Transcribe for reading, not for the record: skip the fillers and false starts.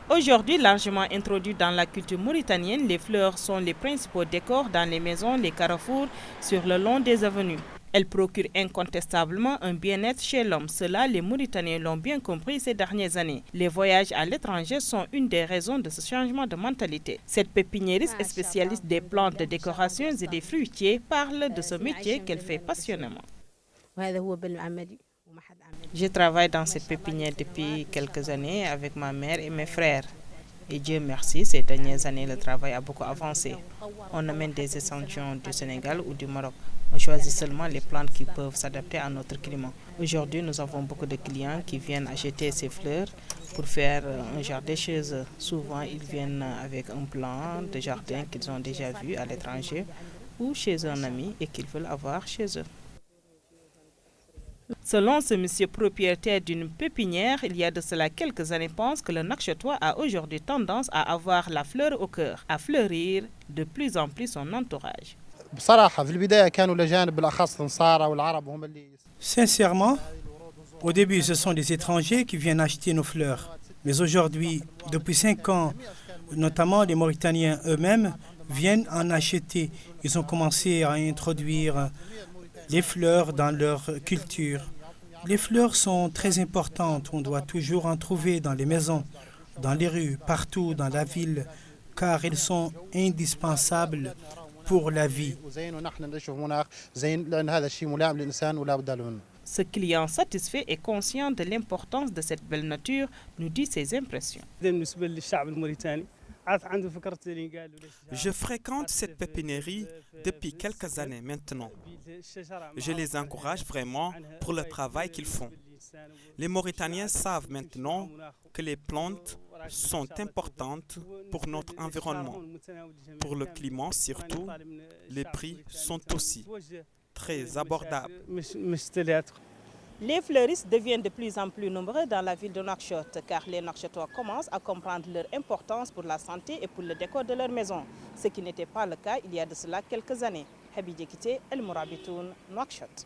Aujourd'hui, largement introduites dans la culture mauritanienne, les fleurs sont les principaux décors dans les maisons, les carrefours, sur le long des avenues. Elles procurent incontestablement un bien-être chez l'homme. Cela, les Mauritaniens l'ont bien compris ces dernières années. Les voyages à l'étranger sont une des raisons de ce changement de mentalité. Cette pépiniériste spécialiste des plantes de décoration et des fruitiers parle de ce métier qu'elle fait passionnément. Je travaille dans cette pépinière depuis quelques années avec ma mère et mes frères. Et Dieu merci, ces dernières années, le travail a beaucoup avancé. On amène des échantillons du Sénégal ou du Maroc. On choisit seulement les plantes qui peuvent s'adapter à notre climat. Aujourd'hui, nous avons beaucoup de clients qui viennent acheter ces fleurs pour faire un jardin chez eux. Souvent, ils viennent avec un plan de jardin qu'ils ont déjà vu à l'étranger ou chez un ami et qu'ils veulent avoir chez eux. Selon ce monsieur propriétaire d'une pépinière, il y a de cela quelques années, pense que le Nouakchottois a aujourd'hui tendance à avoir la fleur au cœur, à fleurir de plus en plus son entourage. Sincèrement, au début, ce sont des étrangers qui viennent acheter nos fleurs. Mais aujourd'hui, depuis 5 ans, notamment les Mauritaniens eux-mêmes viennent en acheter. Ils ont commencé à introduire les fleurs dans leur culture. Les fleurs sont très importantes. On doit toujours en trouver dans les maisons, dans les rues, partout dans la ville, car elles sont indispensables pour la vie. Ce client satisfait et conscient de l'importance de cette belle nature nous dit ses impressions. Je fréquente cette pépiniérie depuis quelques années maintenant. Je les encourage vraiment pour le travail qu'ils font. Les Mauritaniens savent maintenant que les plantes sont importantes pour notre environnement. Pour le climat surtout, les prix sont aussi très abordables. Les fleuristes deviennent de plus en plus nombreux dans la ville de Nouakchott car les Nouakchottois commencent à comprendre leur importance pour la santé et pour le décor de leur maison, ce qui n'était pas le cas il y a de cela quelques années. Habib Diakité, El Mourabitoun, Nouakchott.